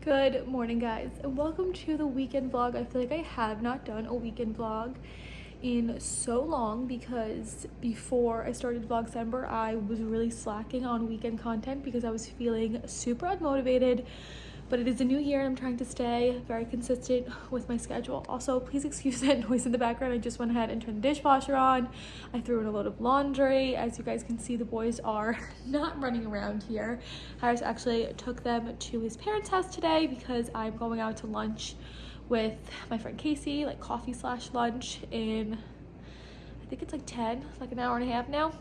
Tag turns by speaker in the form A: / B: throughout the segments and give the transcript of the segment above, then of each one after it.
A: Good morning, guys, and welcome to the weekend vlog. I feel like I have not done a weekend vlog in so long because before I started Vlogcember, I was really slacking on weekend content because I was feeling super unmotivated. But it is a new year and I'm trying to stay very consistent with my schedule. Also, please excuse that noise in the background. I just went ahead and turned the dishwasher on. I threw in a load of laundry. As you guys can see, the boys are not running around here. Harris actually took them to his parents' house today because I'm going out to lunch with my friend Kasey, like coffee/lunch in, I think it's like 10, like an hour and a half now.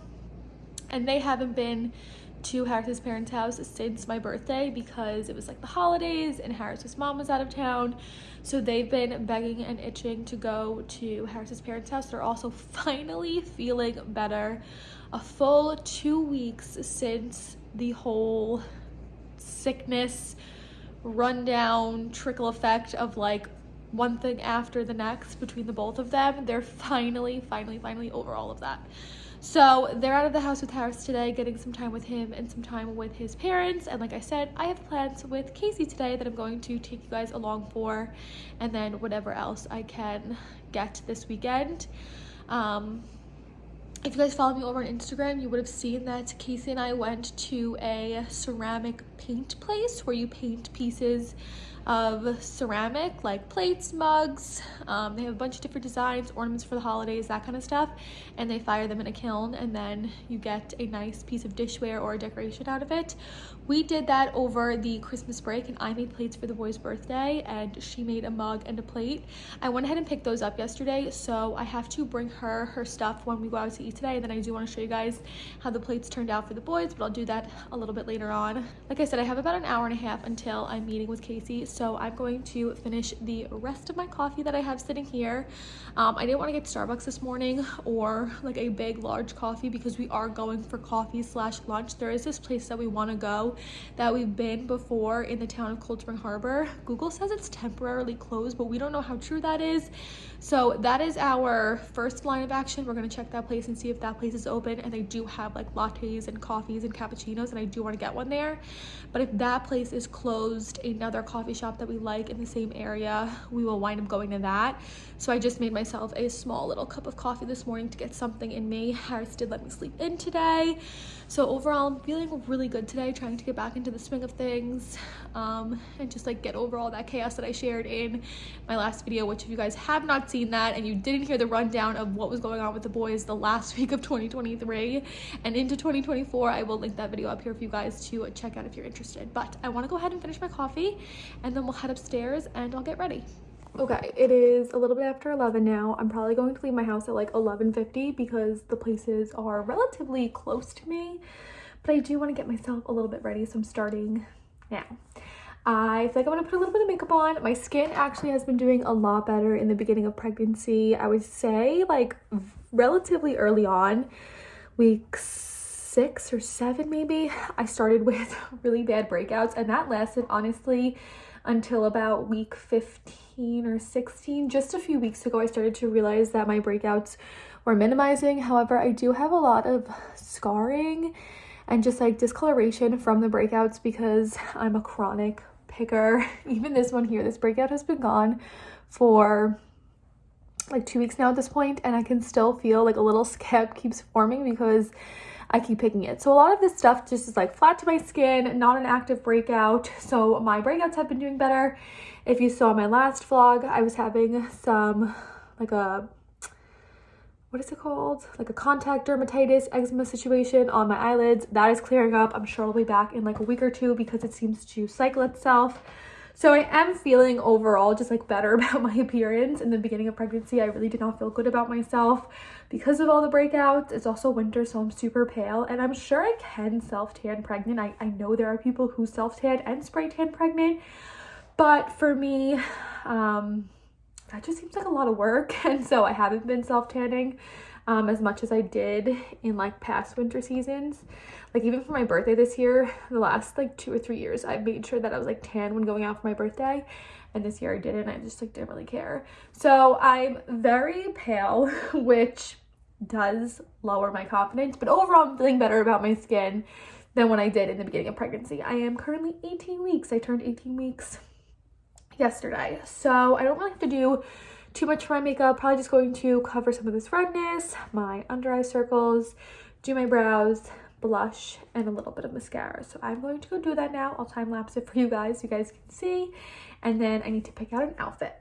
A: And they haven't been to Harris's parents' house since my birthday because it was like the holidays and Harris's mom was out of town. So they've been begging and itching to go to Harris's parents' house. They're also finally feeling better. A full 2 weeks since the whole sickness, rundown, trickle effect of like one thing after the next between the both of them. They're finally over all of that. So they're out of the house with Harris today, getting some time with him and some time with his parents. And like I said, I have plans with Kasey today that I'm going to take you guys along for, and then whatever else I can get this weekend. If you guys follow me over on Instagram, you would have seen that Kasey and I went to a ceramic paint place where you paint pieces of ceramic, like plates, mugs. They have a bunch of different designs, ornaments for the holidays, that kind of stuff, and they fire them in a kiln and then you get a nice piece of dishware or a decoration out of it. We did that over the Christmas break and I made plates for the boy's birthday and she made a mug and a plate. I went ahead and picked those up yesterday, so I have to bring her stuff when we go out to eat today. And then I do want to show you guys how the plates turned out for the boys, but I'll do that a little bit later on. Like I said, I have about an hour and a half until I'm meeting with Kasey, so I'm going to finish the rest of my coffee that I have sitting here. I didn't want to get Starbucks this morning or like a big large coffee because we are going for coffee/lunch. There is this place that we want to go that we've been before in the town of Cold Spring Harbor. Google says it's temporarily closed, but we don't know how true that is. So that is our first line of action. We're going to check that place and see if that place is open, and they do have like lattes and coffees and cappuccinos, and I do want to get one there. But if that place is closed, another coffee shop that we like in the same area, we will wind up going to that. So I just made myself a small little cup of coffee this morning to get something in me. Harris did let me sleep in today. So overall, I'm feeling really good today, trying to get back into the swing of things, and just like get over all that chaos that I shared in my last video, which if you guys have not seen that and you didn't hear the rundown of what was going on with the boys the last week of 2023 and into 2024, I will link that video up here for you guys to check out if you're interested. But I want to go ahead and finish my coffee and then we'll head upstairs and I'll get ready. Okay, it is a little bit after 11 now. I'm probably going to leave my house at like 11:50 because the places are relatively close to me, but I do want to get myself a little bit ready, so I'm starting now. I feel like I'm going to put a little bit of makeup on. My skin actually has been doing a lot better in the beginning of pregnancy. I would say like relatively early on, week 6 or 7 maybe, I started with really bad breakouts, and that lasted honestly until about week 15 or 16. Just a few weeks ago, I started to realize that my breakouts were minimizing. However, I do have a lot of scarring and just like discoloration from the breakouts because I'm a chronic picker. Even this one here, this breakout has been gone for like 2 weeks now at this point, and I can still feel like a little scab keeps forming because I keep picking it. So a lot of this stuff just is like flat to my skin, not an active breakout. So my breakouts have been doing better. If you saw my last vlog, I was having some like a, what is it called? Like a contact dermatitis eczema situation on my eyelids. That is clearing up. I'm sure it'll be back in like a week or two because it seems to cycle itself. So I am feeling overall just like better about my appearance. In the beginning of pregnancy, I really did not feel good about myself because of all the breakouts. It's also winter, so I'm super pale, and I'm sure I can self-tan pregnant. I know there are people who self-tan and spray tan pregnant, but for me, that just seems like a lot of work, and so I haven't been self-tanning as much as I did in like past winter seasons. Like even for my birthday this year, the last like 2 or 3 years, I've made sure that I was like tan when going out for my birthday, and this year I didn't. I just like didn't really care. So I'm very pale, which does lower my confidence, but overall I'm feeling better about my skin than when I did in the beginning of pregnancy. I am currently 18 weeks. I turned 18 weeks yesterday. So I don't really have to do too much for my makeup. Probably just going to cover some of this redness, my under eye circles, do my brows, blush, and a little bit of mascara. So I'm going to go do that now. I'll time lapse it for you guys so you guys can see. And then I need to pick out an outfit.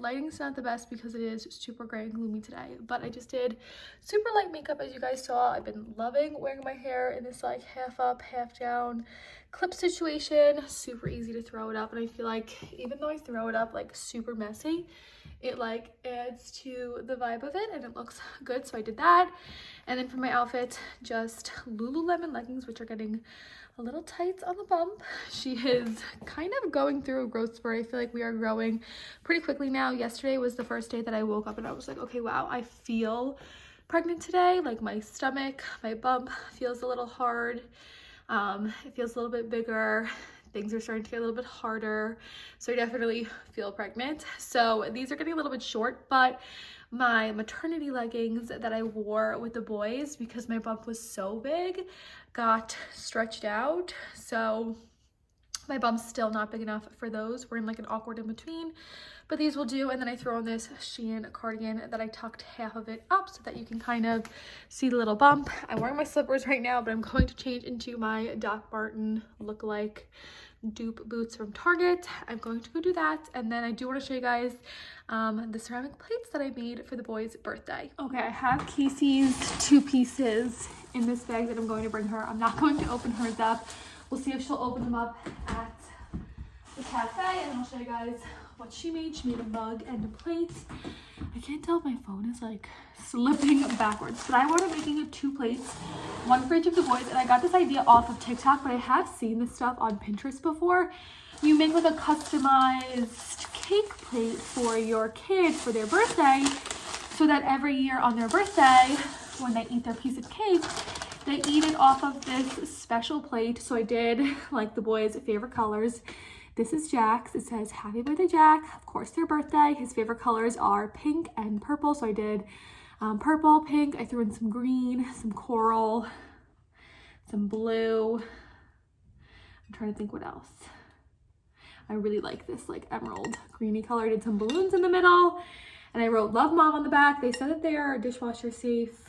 A: Lighting's not the best because it is super gray and gloomy today, but I just did super light makeup. As you guys saw, I've been loving wearing my hair in this like half up, half down clip situation. Super easy to throw it up, and I feel like even though I throw it up like super messy, it like adds to the vibe of it and it looks good. So I did that. And then for my outfit, just Lululemon leggings, which are getting a little tight on the bump. She is kind of going through a growth spurt. I feel like we are growing pretty quickly now. Yesterday was the first day that I woke up and I was like, okay, wow, I feel pregnant today. Like my stomach, my bump feels a little hard. It feels a little bit bigger. Things are starting to get a little bit harder. So I definitely feel pregnant. So these are getting a little bit short, but my maternity leggings that I wore with the boys, because my bump was so big, got stretched out. So my bump's still not big enough for those. We're in like an awkward in between, but these will do. And then I throw on this Shein cardigan that I tucked half of it up so that you can kind of see the little bump. I'm wearing my slippers right now, but I'm going to change into my Doc Marten lookalike dupe boots from Target. I'm going to go do that, and then I do want to show you guys the ceramic plates that I made for the boys' birthday. Okay, I have Kasey's 2 pieces in this bag that I'm going to bring her. I'm not going to open hers up. We'll see if she'll open them up at the cafe, and I'll show you guys what she made. She made a mug and a plate. I can't tell if my phone is like slipping backwards, but I wanted making 2 plates, one for each of the boys, and I got this idea off of TikTok, but I have seen this stuff on Pinterest before. You make like a customized cake plate for your kids for their birthday, so that every year on their birthday, when they eat their piece of cake, they eat it off of this special plate. So I did like the boys' favorite colors. This is Jack's. It says, "Happy birthday, Jack." Of course, their birthday. His favorite colors are pink and purple. So I did purple, pink. I threw in some green, some coral, some blue. I'm trying to think what else. I really like this like emerald greeny color. I did some balloons in the middle. And I wrote "Love Mom" on the back. They said that they are dishwasher safe,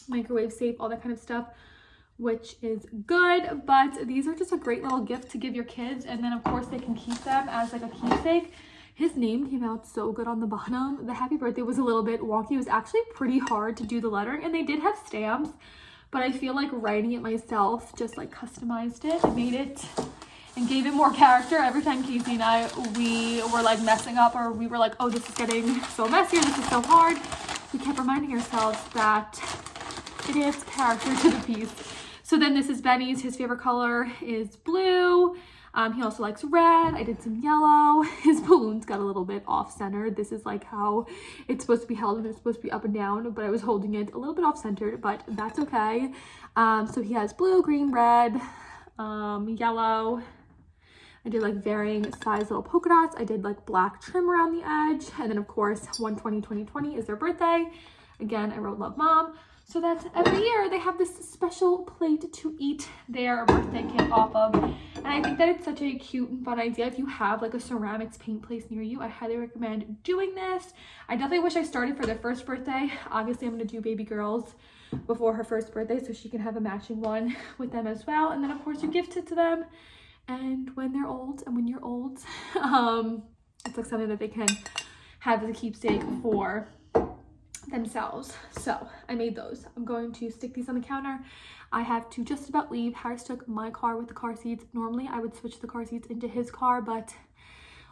A: microwave safe, all that kind of stuff, which is good. But these are just a great little gift to give your kids, and then of course they can keep them as like a keepsake. His name came out so good on the bottom. The happy birthday was a little bit wonky. It was actually pretty hard to do the lettering, and they did have stamps, but I feel like writing it myself just like customized it. I made it and gave it more character. Every time Kasey and I, we were like messing up, or we were like, oh, this is getting so messy, or this is so hard, we kept reminding ourselves that it adds character to the piece. So then this is Benny's. His favorite color is blue. He also likes red. I did some yellow. His balloons got a little bit off-centered. This is like how it's supposed to be held, and it's supposed to be up and down, but I was holding it a little bit off-centered, but that's okay. So he has blue, green, red, yellow. I did like varying size little polka dots. I did like black trim around the edge. And then of course, 1/20/2020 is their birthday. Again, I wrote "Love Mom." So that's every year they have this special plate to eat their birthday cake off of. And I think that it's such a cute and fun idea. If you have like a ceramics paint place near you, I highly recommend doing this. I definitely wish I started for their first birthday. Obviously, I'm going to do baby girls before her first birthday so she can have a matching one with them as well. And then of course you gift it to them. And when they're old, and when you're old, it's like something that they can have as a keepsake for themselves. So I made those. I'm going to stick these on the counter. I have to just about leave. Harris took my car with the car seats. Normally I would switch the car seats into his car, but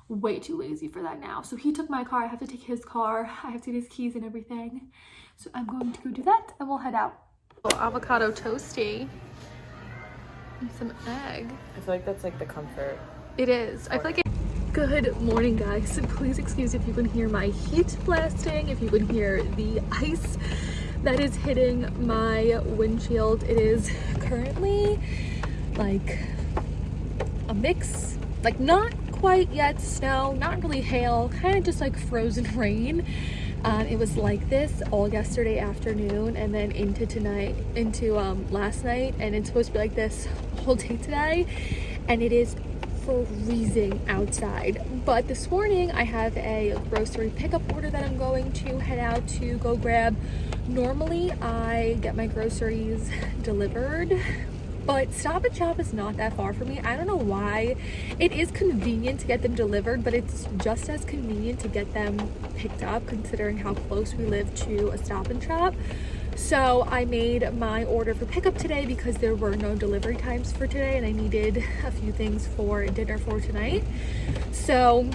A: way too lazy for that now. So he took my car. I have to take his car. I have to get his keys and everything. So I'm going to go do that, and we'll head out. Avocado toasty. And some egg.
B: I feel like that's like the comfort.
A: It is. I feel like Good morning, guys. Please excuse if you can hear my heat blasting, if you can hear the ice that is hitting my windshield. It is currently like a mix, like not quite yet snow, not really hail, kind of just like frozen rain. It was like this all yesterday afternoon and then into tonight, into last night, and it's supposed to be like this whole day today, and it is freezing outside. But this morning I have a grocery pickup order that I'm going to head out to go grab. Normally I get my groceries delivered, but Stop and Shop is not that far from me. I don't know why. It is convenient to get them delivered, but it's just as convenient to get them picked up considering how close we live to a Stop and Shop. So I made my order for pickup today because there were no delivery times for today and I needed a few things for dinner for tonight. So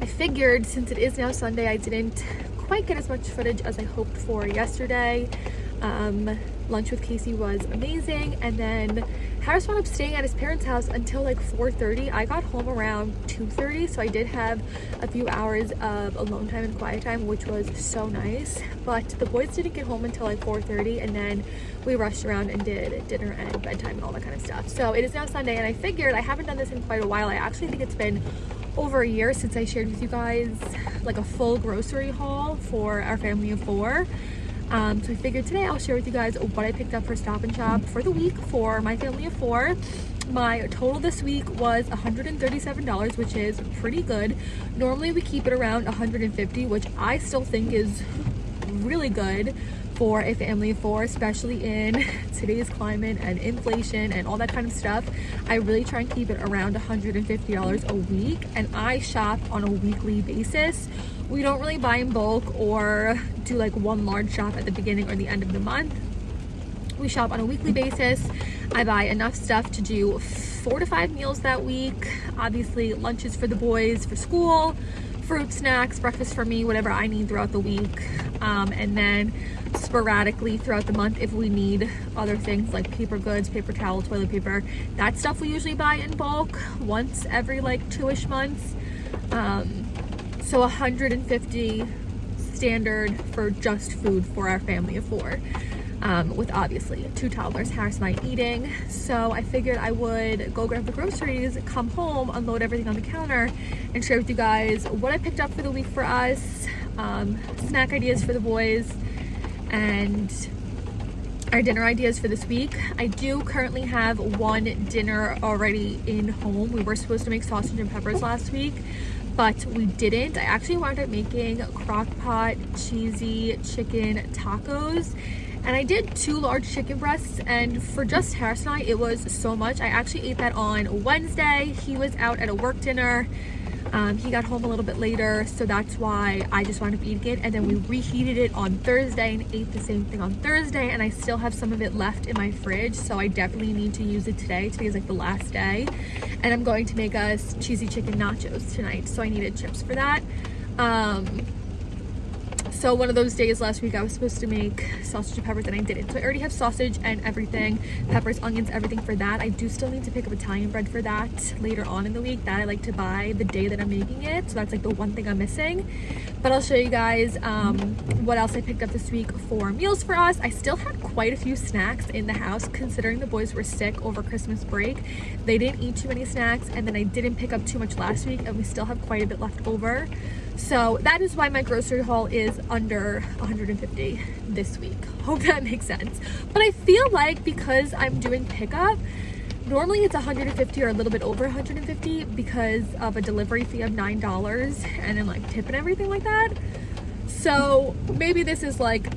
A: I figured since it is now Sunday, I didn't quite get as much footage as I hoped for yesterday. Lunch with Kasey was amazing, and then Harris wound up staying at his parents' house until like 4:30. I got home around 2:30, so I did have a few hours of alone time and quiet time, which was so nice. But the boys didn't get home until like 4:30, and then we rushed around and did dinner and bedtime and all that kind of stuff. So it is now Sunday, and I figured I haven't done this in quite a while. I actually think it's been over a year since I shared with you guys like a full grocery haul for our family of 4. So I figured today I'll share with you guys what I picked up for Stop and Shop for the week for my family of 4. My total this week was $137, which is pretty good. Normally we keep it around $150, which I still think is really good for a family of 4, especially in today's climate and inflation and all that kind of stuff. I really try and keep it around $150 a week, and I shop on a weekly basis. We don't really buy in bulk or do like one large shop at the beginning or the end of the month. We shop on a weekly basis. I buy enough stuff to do 4 to 5 meals that week. Obviously lunches for the boys for school, fruit, snacks, breakfast for me, whatever I need throughout the week. And then sporadically throughout the month, if we need other things like paper goods, paper towel, toilet paper, that stuff we usually buy in bulk once every like 2-ish months. So $150 standard for just food for our family of 4, with obviously 2 toddlers, Harris and I eating. So I figured I would go grab the groceries, come home, unload everything on the counter, and share with you guys what I picked up for the week for us, snack ideas for the boys, and our dinner ideas for this week. I do currently have one dinner already in home. We were supposed to make sausage and peppers last week, but we didn't. I actually wound up making crock pot cheesy chicken tacos, and I did 2 large chicken breasts, and for just Harris and I, it was so much. I actually ate that on Wednesday. He was out at a work dinner. He got home a little bit later, so that's why I just wound up eating it, and then we reheated it on Thursday and ate the same thing on Thursday, and I still have some of it left in my fridge, so I definitely need to use it today. Today is like the last day, and I'm going to make us cheesy chicken nachos tonight, so I needed chips for that. So one of those days last week I was supposed to make sausage and peppers and I didn't. So I already have sausage and everything, peppers, onions, everything for that. I do still need to pick up Italian bread for that later on in the week. That I like to buy the day that I'm making it. So that's like the one thing I'm missing. But I'll show you guys what else I picked up this week for meals for us. I still had quite a few snacks in the house considering the boys were sick over Christmas break. They didn't eat too many snacks, and then I didn't pick up too much last week, and we still have quite a bit left over. So that is why my grocery haul is under $150 this week. Hope that makes sense. But I feel like because I'm doing pickup, normally it's $150 or a little bit over $150 because of a delivery fee of $9 and then like tip and everything like that. So maybe this is like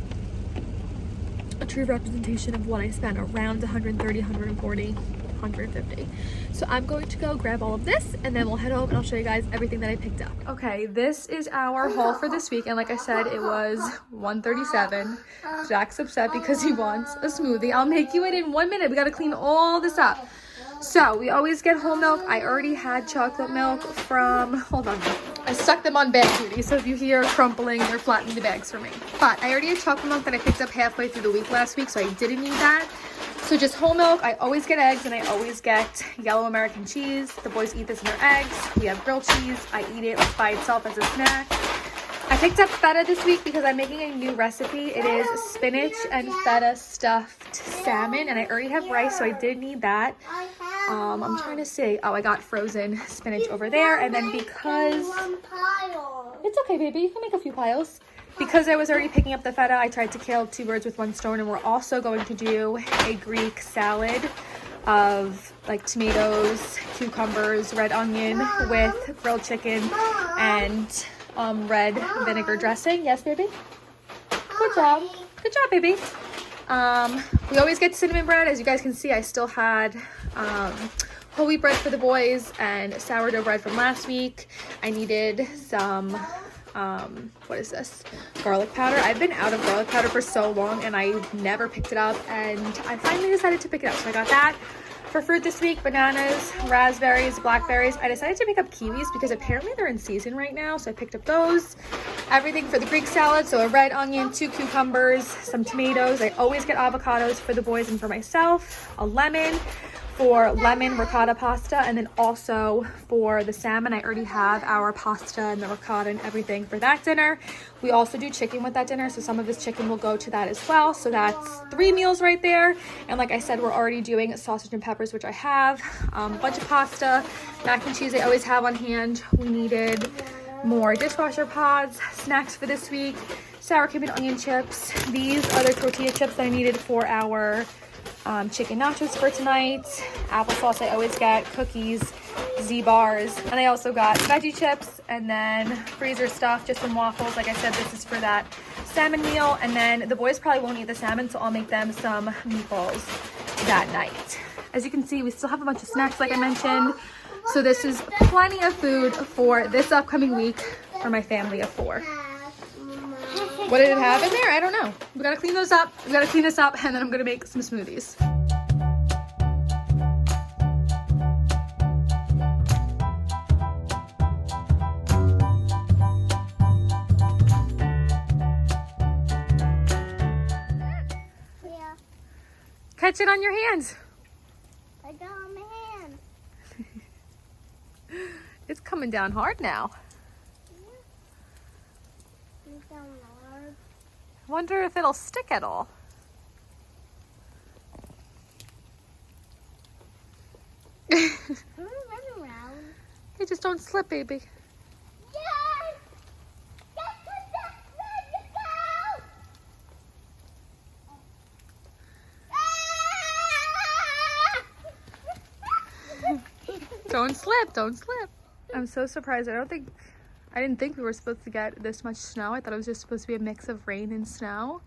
A: a true representation of what I spent, around $130, $140, $150. So I'm going to go grab all of this and then we'll head home and I'll show you guys everything that I picked up. Okay, this is our haul for this week, and like I said, it was $137. Jack's upset because he wants a smoothie. I'll make you it in 1 minute. We gotta clean all this up. So we always get whole milk. I already had chocolate milk from, hold on, I stuck them on bag duty, so if you hear crumpling, they're flattening the bags for me. But I already had chocolate milk that I picked up halfway through the week last week, so I didn't need that. So just whole milk. I always get eggs, and I always get yellow American cheese. The boys eat this in their eggs. We have grilled cheese. I eat it by itself as a snack. I picked up feta this week because I'm making a new recipe. It is spinach and feta stuffed salmon, and I already have rice, so I did need that. I'm trying to see. Oh, I got frozen spinach over there, and then because it's okay, baby, you can make a few piles. Because I was already picking up the feta, I tried to kill two birds with one stone, and we're also going to do a Greek salad of like tomatoes, cucumbers, red onion with grilled chicken and red vinegar dressing. Yes, baby? Good job. Good job, baby. We always get cinnamon bread. As you guys can see, I still had whole wheat bread for the boys and sourdough bread from last week. I needed some what is this, garlic powder. I've been out of garlic powder for so long and I never picked it up, and I finally decided to pick it up, so I got that. For fruit this week, bananas, raspberries, blackberries. I decided to pick up kiwis because apparently they're in season right now, so I picked up those. Everything for the Greek salad, so a red onion, 2 cucumbers, some tomatoes. I always get avocados for the boys and for myself, a lemon for lemon ricotta pasta, and then also for the salmon, I already have our pasta and the ricotta and everything for that dinner. We also do chicken with that dinner, so some of this chicken will go to that as well. So that's 3 meals right there. And like I said, we're already doing sausage and peppers, which I have, a bunch of pasta, mac and cheese I always have on hand. We needed more dishwasher pods, snacks for this week, sour cream and onion chips, these other tortilla chips that I needed for our chicken nachos for tonight, applesauce I always get, cookies, Z-bars, and I also got veggie chips, and then freezer stuff, just some waffles. Like I said, this is for that salmon meal, and then the boys probably won't eat the salmon, so I'll make them some meatballs that night. As you can see, we still have a bunch of snacks like I mentioned, so this is plenty of food for this upcoming week for my family of 4. What did it have in there? I don't know. We gotta clean those up. We gotta clean this up, and then I'm gonna make some smoothies.
C: Yeah,
A: Catch it on your hands.
C: I got on my hand.
A: It's coming down hard now.
C: It's down hard.
A: Wonder if it'll stick at all.
C: I'm gonna run around.
A: Hey, just don't slip, baby.
C: Yes! Yes, let's go!
A: Don't slip, don't slip. I'm so surprised. I didn't think we were supposed to get this much snow. I thought it was just supposed to be a mix of rain and snow.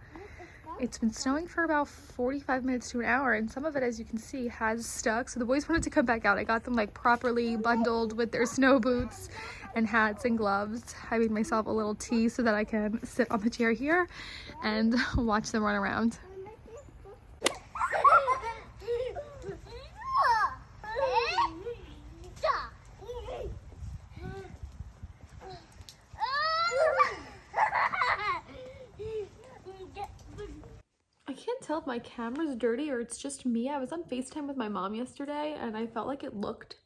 A: It's been snowing for about 45 minutes to an hour, and some of it, as you can see, has stuck. So the boys wanted to come back out. I got them like properly bundled with their snow boots and hats and gloves. I made myself a little tea so that I can sit on the chair here and watch them run around. I can't tell if my camera's dirty or it's just me. I was on FaceTime with my mom yesterday and I felt like it looked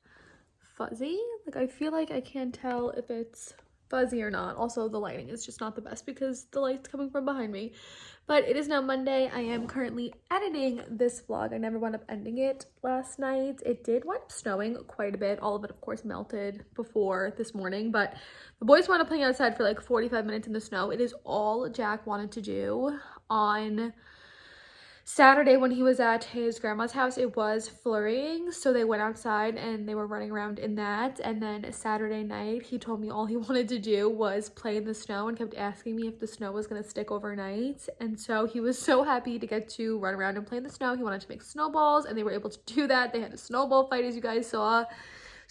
A: fuzzy. Like I feel like I can't tell if it's fuzzy or not. Also, the lighting is just not the best because the light's coming from behind me. But it is now Monday. I am currently editing this vlog. I never wound up ending it last night. It did wind up snowing quite a bit. All of it, of course, melted before this morning. But the boys wound up playing outside for like 45 minutes in the snow. It is all Jack wanted to do. On Saturday when he was at his grandma's house, it was flurrying, so they went outside and they were running around in that. And then Saturday night, he told me all he wanted to do was play in the snow and kept asking me if the snow was going to stick overnight. And so he was so happy to get to run around and play in the snow. He wanted to make snowballs, and they were able to do that. They had a snowball fight, as you guys saw.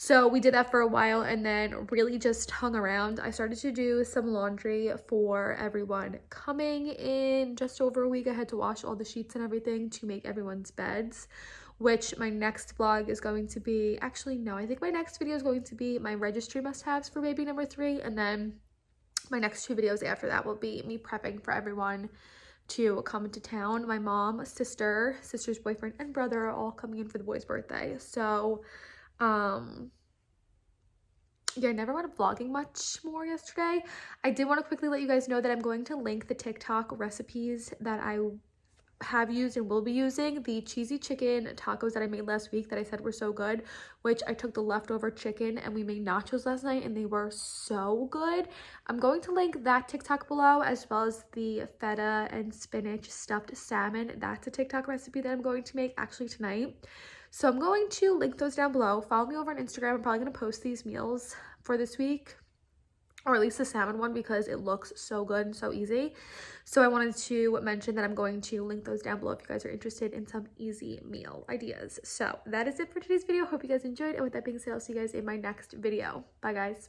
A: So we did that for a while and then really just hung around. I started to do some laundry for everyone coming in just over a week. I had to wash all the sheets and everything to make everyone's beds, which my next vlog is going to be, actually no, I think my next video is going to be my registry must-haves for baby number 3, and then my next 2 videos after that will be me prepping for everyone to come into town. My mom, sister's boyfriend, and brother are all coming in for the boy's birthday. So yeah, I never went vlogging much more yesterday. I did want to quickly let you guys know that I'm going to link the TikTok recipes that I have used and will be using. The cheesy chicken tacos that I made last week that I said were so good, which I took the leftover chicken and we made nachos last night and they were so good. I'm going to link that TikTok below, as well as the feta and spinach stuffed salmon. That's a TikTok recipe that I'm going to make actually tonight. So I'm going to link those down below. Follow me over on Instagram. I'm probably going to post these meals for this week, or at least the salmon one, because it looks so good and so easy. So I wanted to mention that I'm going to link those down below if you guys are interested in some easy meal ideas. So that is it for today's video. Hope you guys enjoyed, and with that being said, I'll see you guys in my next video. Bye guys.